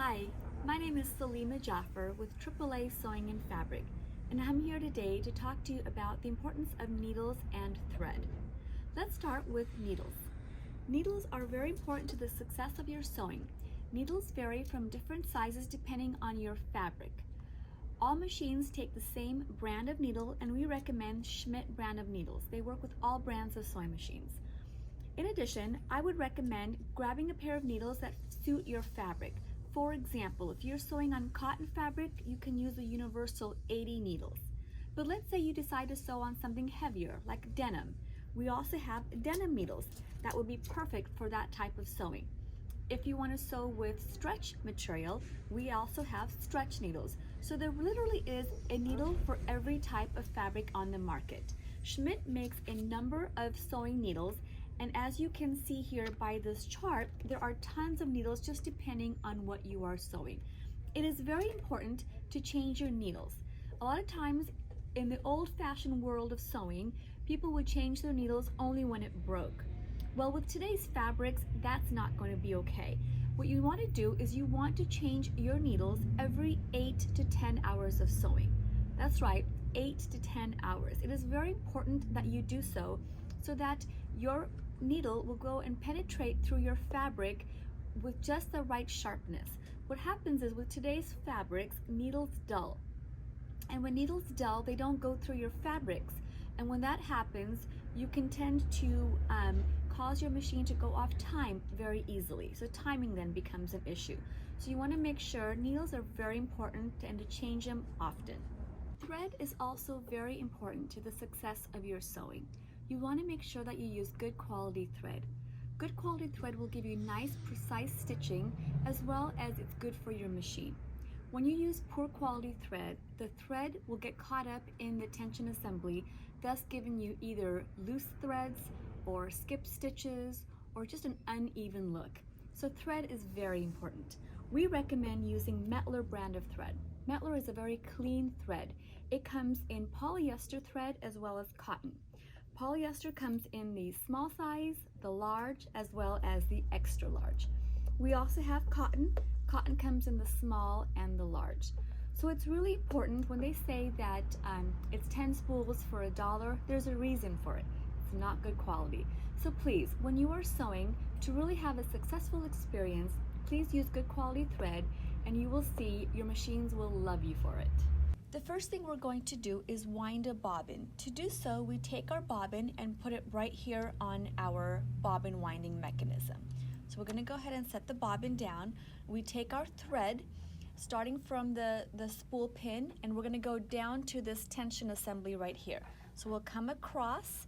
Hi, my name is Salima with AAA Sewing and Fabric, and I'm here today to talk to you about the importance of needles and thread. Let's start with needles. Needles are very important to the success of your sewing. Needles vary from different sizes depending on your fabric. All machines take the same brand of needle, and we recommend Schmidt brand of needles. They work with all brands of sewing machines. In addition, I would recommend grabbing a pair of needles that suit your fabric. For example, if you're sewing on cotton fabric, you can use the universal 80 needles. But let's say you decide to sew on something heavier, like denim. We also have denim needles that would be perfect for that type of sewing. If you want to sew with stretch material, we also have stretch needles. So there literally is a needle for every type of fabric on the market. Schmidt makes a number of sewing needles, and as you can see here by this chart, there are tons of needles just depending on what you are sewing. It is very important to change your needles. A lot of times in the old-fashioned world of sewing, people would change their needles only when it broke. Well, with today's fabrics, that's not going to be okay. What you want to do is you want to change your needles every 8 to 10 hours of sewing. That's right, 8 to 10 hours. It is very important that you do so that your needle will go and penetrate through your fabric with just the right sharpness. What happens is with today's fabrics, needles dull. And when needles dull, they don't go through your fabrics. And when that happens, you can tend to cause your machine to go off time very easily. So timing then becomes an issue. So you want to make sure needles are very important and to change them often. Thread is also very important to the success of your sewing. You want to make sure that you use good quality thread. Good quality thread will give you nice, precise stitching, as well as it's good for your machine. When you use poor quality thread, the thread will get caught up in the tension assembly, thus giving you either loose threads or skip stitches or just an uneven look. So thread is very important. We recommend using Mettler brand of thread. Mettler is a very clean thread. It comes in polyester thread as well as cotton. Polyester comes in the small size, the large, as well as the extra large. We also have cotton. Cotton comes in the small and the large. So it's really important when they say that it's 10 spools for $1, there's a reason for it. It's not good quality. So please, when you are sewing, to really have a successful experience, please use good quality thread, and you will see your machines will love you for it. The first thing we're going to do is wind a bobbin. To do so, we take our bobbin and put it right here on our bobbin winding mechanism. So we're going to go ahead and set the bobbin down. We take our thread, starting from the spool pin, and we're going to go down to this tension assembly right here. So we'll come across,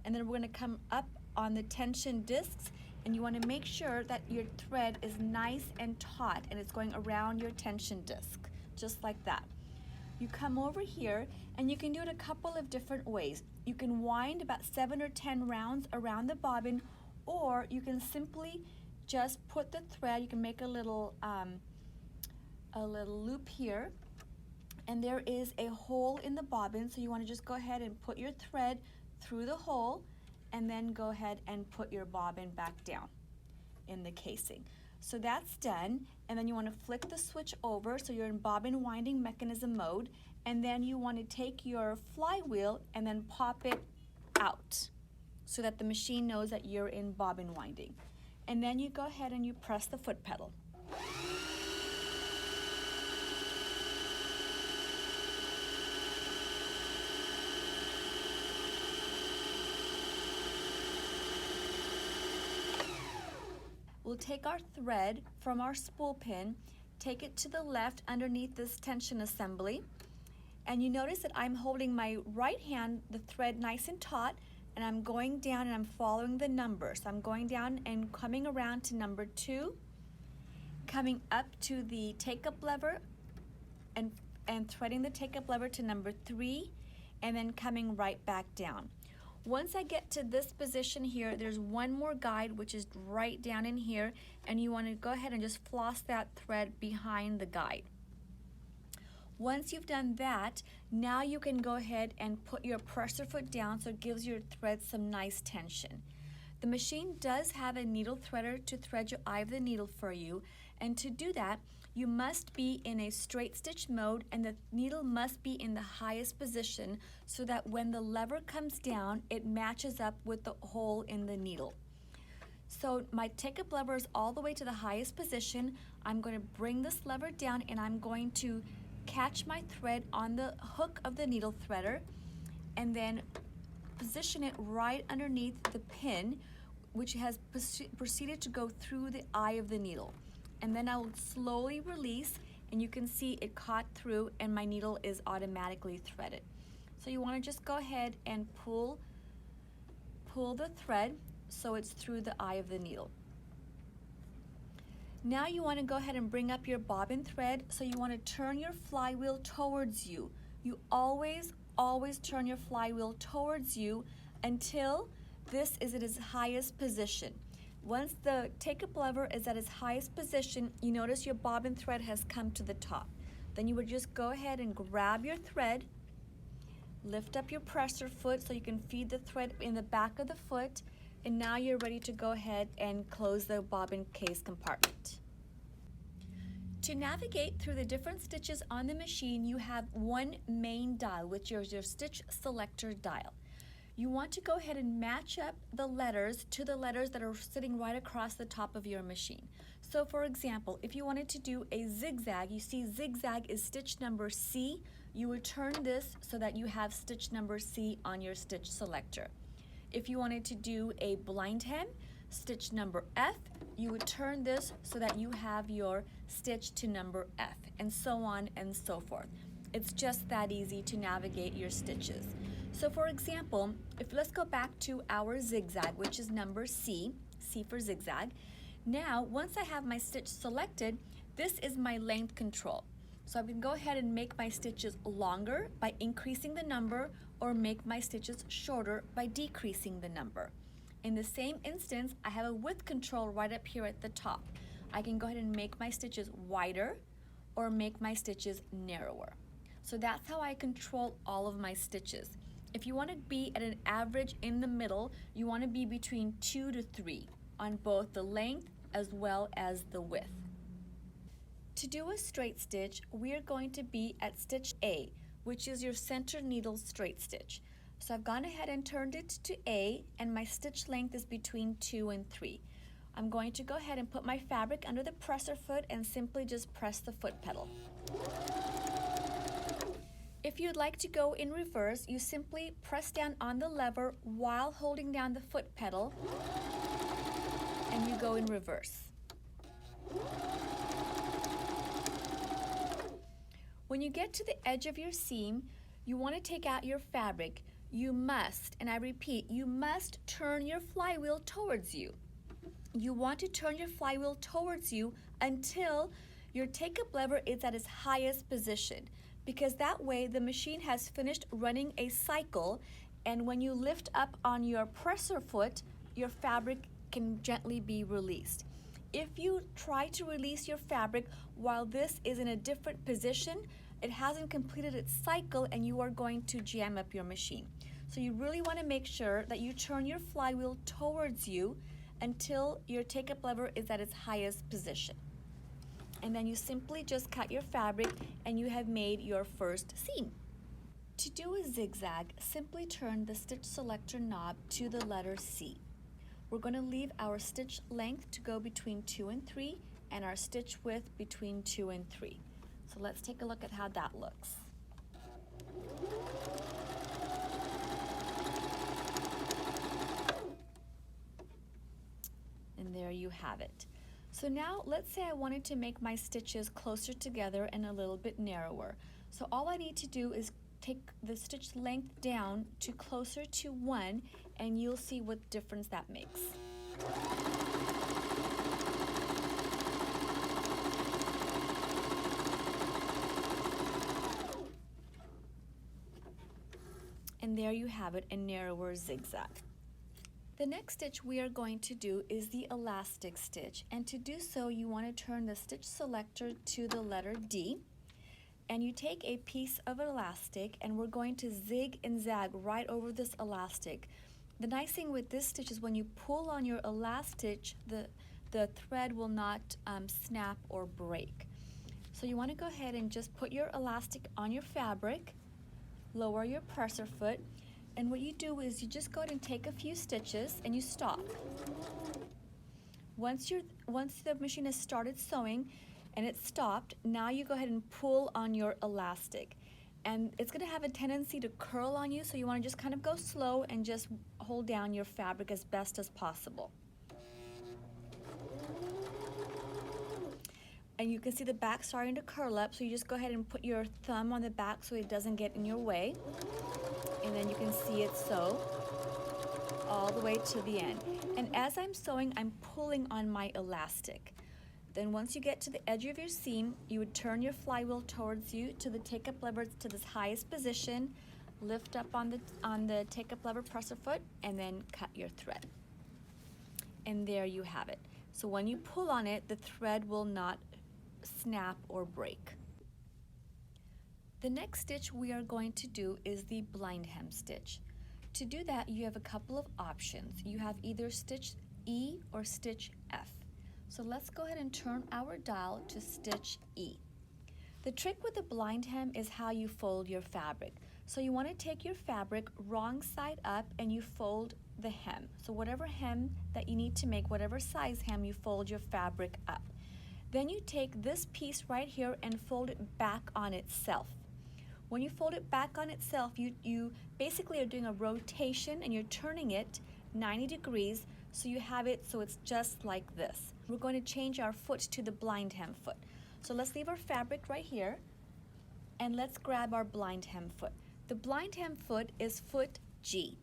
and then we're going to come up on the tension discs, and you want to make sure that your thread is nice and taut and it's going around your tension disc, just like that. You come over here, and you can do it a couple of different ways. You can wind about 7 or 10 rounds around the bobbin, or you can simply just put the thread. You can make a little loop here, and there is a hole in the bobbin, so you want to just go ahead and put your thread through the hole, and then go ahead and put your bobbin back down in the casing. So that's done, and then you want to flick the switch over so you're in bobbin winding mechanism mode, and then you want to take your flywheel and then pop it out so that the machine knows that you're in bobbin winding. And then you go ahead and you press the foot pedal. We'll take our thread from our spool pin, take it to the left underneath this tension assembly, and you notice that I'm holding my right hand, the thread nice and taut, and I'm going down and I'm following the numbers. So I'm going down and coming around to number 2, coming up to the take-up lever and threading the take-up lever to number 3, and then coming right back down. Once I get to this position here, there's one more guide, which is right down in here, and you want to go ahead and just floss that thread behind the guide. Once you've done that, now you can go ahead and put your presser foot down so it gives your thread some nice tension. The machine does have a needle threader to thread your eye of the needle for you, and to do that, you must be in a straight stitch mode and the needle must be in the highest position so that when the lever comes down, it matches up with the hole in the needle. So my take-up lever is all the way to the highest position. I'm going to bring this lever down and I'm going to catch my thread on the hook of the needle threader and then position it right underneath the pin, which has proceeded to go through the eye of the needle. And then I will slowly release and you can see it caught through and my needle is automatically threaded. So you want to just go ahead and pull the thread so it's through the eye of the needle. Now you want to go ahead and bring up your bobbin thread, so you want to turn your flywheel towards you. You always turn your flywheel towards you until this is at its highest position. Once the take-up lever is at its highest position, you notice your bobbin thread has come to the top. Then you would just go ahead and grab your thread, lift up your presser foot so you can feed the thread in the back of the foot, and now you're ready to go ahead and close the bobbin case compartment. To navigate through the different stitches on the machine, you have one main dial, which is your stitch selector dial. You want to go ahead and match up the letters to the letters that are sitting right across the top of your machine. So for example, if you wanted to do a zigzag, you see zigzag is stitch number C. You would turn this so that you have stitch number C on your stitch selector. If you wanted to do a blindhem, stitch number F, you would turn this so that you have your stitch to number F, and so on and so forth. It's just that easy to navigate your stitches. So for example, let's go back to our zigzag, which is number C, C for zigzag. Now, once I have my stitch selected, this is my length control. So I can go ahead and make my stitches longer by increasing the number, or make my stitches shorter by decreasing the number. In the same instance, I have a width control right up here at the top. I can go ahead and make my stitches wider or make my stitches narrower. So that's how I control all of my stitches. If you want to be at an average in the middle, you want to be between 2 to 3 on both the length as well as the width. To do a straight stitch, we are going to be at stitch A, which is your center needle straight stitch. So I've gone ahead and turned it to A, and my stitch length is between 2 and 3. I'm going to go ahead and put my fabric under the presser foot and simply just press the foot pedal. If you'd like to go in reverse, you simply press down on the lever while holding down the foot pedal, and you go in reverse. When you get to the edge of your seam, you want to take out your fabric. You must, and I repeat, you must turn your flywheel towards you. You want to turn your flywheel towards you until your take-up lever is at its highest position, because that way the machine has finished running a cycle, and when you lift up on your presser foot, your fabric can gently be released. If you try to release your fabric while this is in a different position, it hasn't completed its cycle and you are going to jam up your machine. So you really want to make sure that you turn your flywheel towards you until your take-up lever is at its highest position. And then you simply just cut your fabric and you have made your first seam. To do a zigzag, simply turn the stitch selector knob to the letter C. We're going to leave our stitch length to go between 2 and 3 and our stitch width between 2 and 3. So let's take a look at how that looks. And there you have it. So now let's say I wanted to make my stitches closer together and a little bit narrower. So all I need to do is take the stitch length down to closer to 1, and you'll see what difference that makes. And there you have it, a narrower zigzag. The next stitch we are going to do is the elastic stitch, and to do so you want to turn the stitch selector to the letter D, and you take a piece of elastic and we're going to zig and zag right over this elastic. The nice thing with this stitch is when you pull on your elastic, the thread will not snap or break. So you want to go ahead and just put your elastic on your fabric, lower your presser foot, and what you do is you just go ahead and take a few stitches and you stop. Once the machine has started sewing and it's stopped, now you go ahead and pull on your elastic. And it's going to have a tendency to curl on you, so you want to just kind of go slow and just hold down your fabric as best as possible. And you can see the back starting to curl up, so you just go ahead and put your thumb on the back so it doesn't get in your way. And then you can see it sew all the way to the end. And as I'm sewing, I'm pulling on my elastic. Then once you get to the edge of your seam, you would turn your flywheel towards you to the take-up lever to this highest position, lift up on the take-up lever presser foot, and then cut your thread. And there you have it. So when you pull on it, the thread will not snap or break. The next stitch we are going to do is the blind hem stitch. To do that, you have a couple of options. You have either stitch E or stitch F. So let's go ahead and turn our dial to stitch E. The trick with the blind hem is how you fold your fabric. So you want to take your fabric wrong side up and you fold the hem. So whatever hem that you need to make, whatever size hem, you fold your fabric up. Then you take this piece right here and fold it back on itself. When you fold it back on itself, you basically are doing a rotation and you're turning it 90 degrees so you have it so it's just like this. We're going to change our foot to the blind hem foot. So let's leave our fabric right here and let's grab our blind hem foot. The blind hem foot is foot G.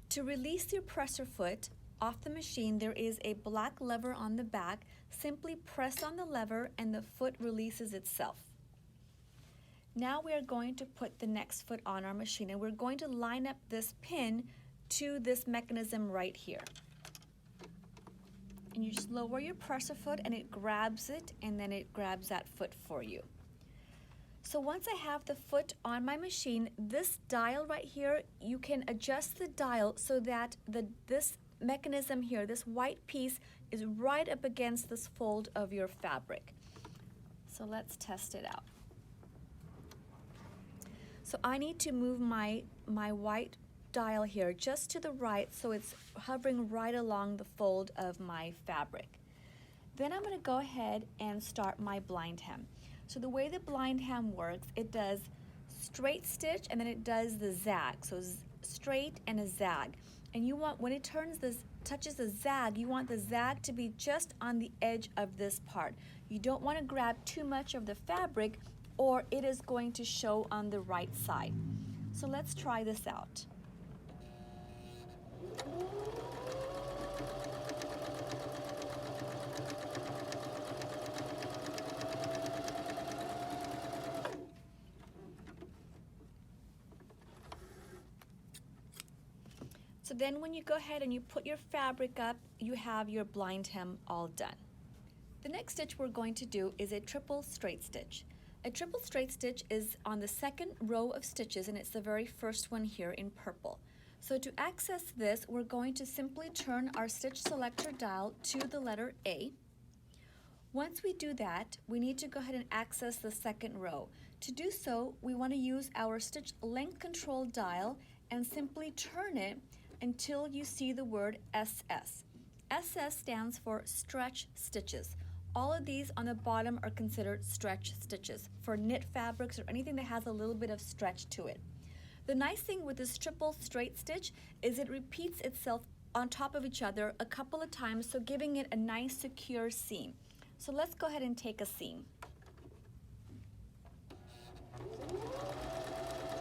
To release your presser foot off the machine, there is a black lever on the back. Simply press on the lever and the foot releases itself. Now we are going to put the next foot on our machine, and we're going to line up this pin to this mechanism right here. And you just lower your presser foot and it grabs it, and then it grabs that foot for you. So once I have the foot on my machine, this dial right here, you can adjust the dial so that this mechanism here, this white piece, is right up against this fold of your fabric. So let's test it out. So I need to move my white dial here just to the right so it's hovering right along the fold of my fabric. Then I'm going to go ahead and start my blind hem. So the way the blind hem works, it does straight stitch and then it does the zag. So straight and a zag. And you want, when it touches the zag, you want the zag to be just on the edge of this part. You don't want to grab too much of the fabric or it is going to show on the right side. So let's try this out. So then when you go ahead and you put your fabric up, you have your blind hem all done. The next stitch we're going to do is a triple straight stitch. A triple straight stitch is on the second row of stitches, and it's the very first one here in purple. So to access this, we're going to simply turn our stitch selector dial to the letter A. Once we do that, we need to go ahead and access the second row. To do so, we want to use our stitch length control dial and simply turn it until you see the word SS. SS stands for stretch stitches. All of these on the bottom are considered stretch stitches for knit fabrics or anything that has a little bit of stretch to it. The nice thing with this triple straight stitch is it repeats itself on top of each other a couple of times, so giving it a nice secure seam. So let's go ahead and take a seam.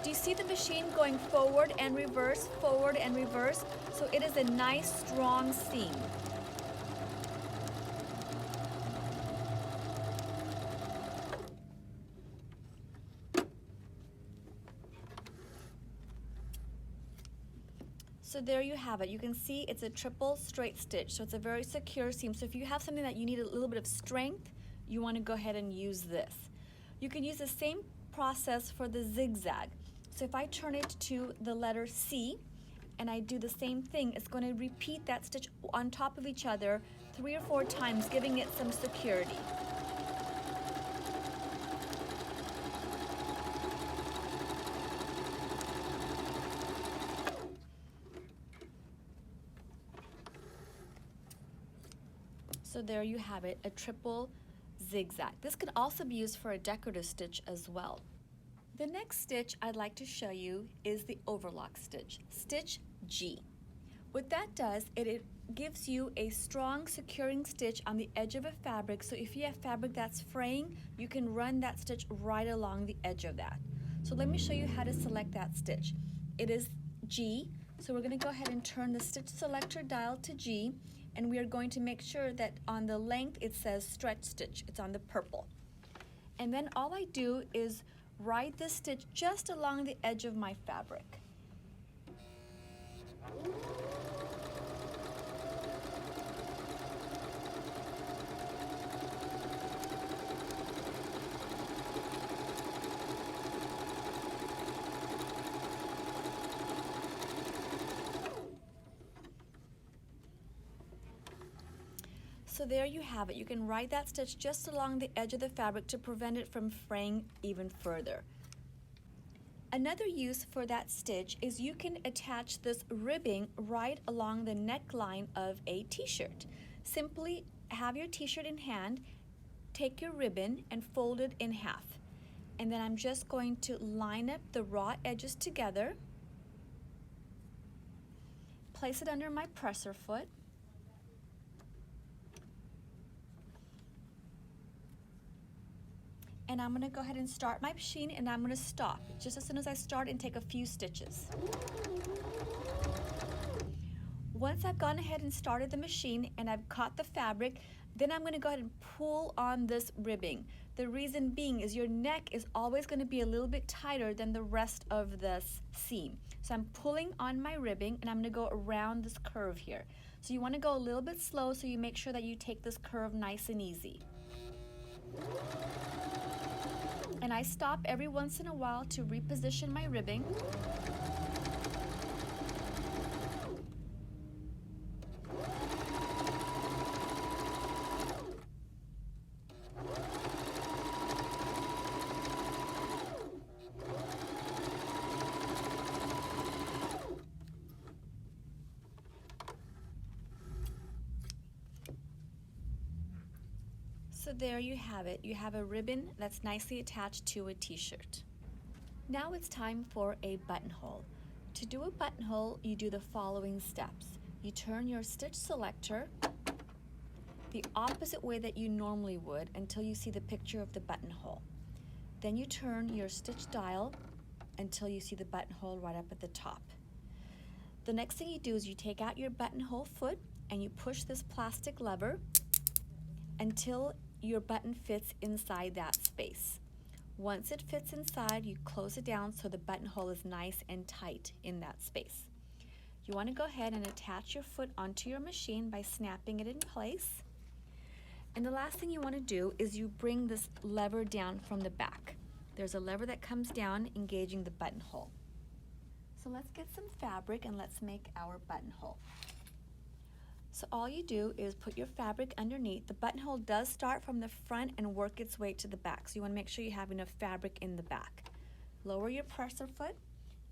Do you see the machine going forward and reverse, forward and reverse? So it is a nice strong seam. So there you have it. You can see it's a triple straight stitch, so it's a very secure seam. So if you have something that you need a little bit of strength, you want to go ahead and use this. You can use the same process for the zigzag. So if I turn it to the letter C and I do the same thing, it's going to repeat that stitch on top of each other 3 or 4 times, giving it some security. So there you have it, a triple zigzag. This could also be used for a decorative stitch as well. The next stitch I'd like to show you is the overlock stitch, stitch G. What that does, it gives you a strong securing stitch on the edge of a fabric, so if you have fabric that's fraying, you can run that stitch right along the edge of that. So let me show you how to select that stitch. It is G, so we're going to go ahead and turn the stitch selector dial to G, and we are going to make sure that on the length it says stretch stitch, it's on the purple. And then all I do is ride this stitch just along the edge of my fabric. So there you have it. You can ride that stitch just along the edge of the fabric to prevent it from fraying even further. Another use for that stitch is you can attach this ribbing right along the neckline of a t-shirt. Simply have your t-shirt in hand, take your ribbon and fold it in half. And then I'm just going to line up the raw edges together, place it under my presser foot, and I'm going to go ahead and start my machine, and I'm going to stop just as soon as I start and take a few stitches. Once I've gone ahead and started the machine and I've caught the fabric, then I'm going to go ahead and pull on this ribbing. The reason being is your neck is always going to be a little bit tighter than the rest of this seam. So I'm pulling on my ribbing and I'm going to go around this curve here. So you want to go a little bit slow so you make sure that you take this curve nice and easy. And I stop every once in a while to reposition my ribbing. So there you have it. You have a ribbon that's nicely attached to a t-shirt. Now it's time for a buttonhole. To do a buttonhole, you do the following steps. You turn your stitch selector the opposite way that you normally would until you see the picture of the buttonhole. Then you turn your stitch dial until you see the buttonhole right up at the top. The next thing you do is you take out your buttonhole foot and you push this plastic lever until your button fits inside that space. Once it fits inside, you close it down so the buttonhole is nice and tight in that space. You want to go ahead and attach your foot onto your machine by snapping it in place. And the last thing you want to do is you bring this lever down from the back. There's a lever that comes down engaging the buttonhole. So let's get some fabric and let's make our buttonhole. So all you do is put your fabric underneath. The buttonhole does start from the front and work its way to the back, so you want to make sure you have enough fabric in the back. Lower your presser foot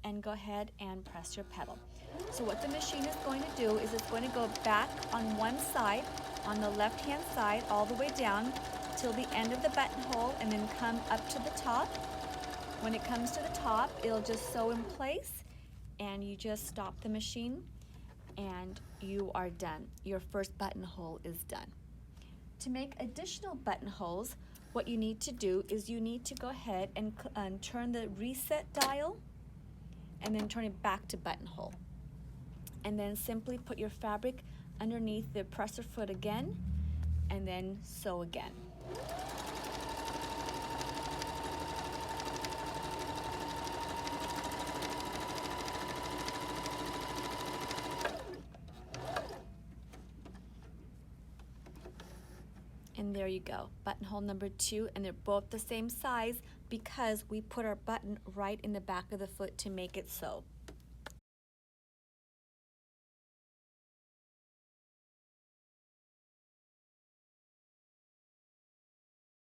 and go ahead and press your pedal. So what the machine is going to do is it's going to go back on one side, on the left-hand side, all the way down till the end of the buttonhole and then come up to the top. When it comes to the top, it'll just sew in place and you just stop the machine and you are done. Your first buttonhole is done. To make additional buttonholes, what you need to do is you need to go ahead and turn the reset dial and then turn it back to buttonhole. And then simply put your fabric underneath the presser foot again and then sew again. And there you go, buttonhole number 2, and they're both the same size because we put our button right in the back of the foot to make it sew.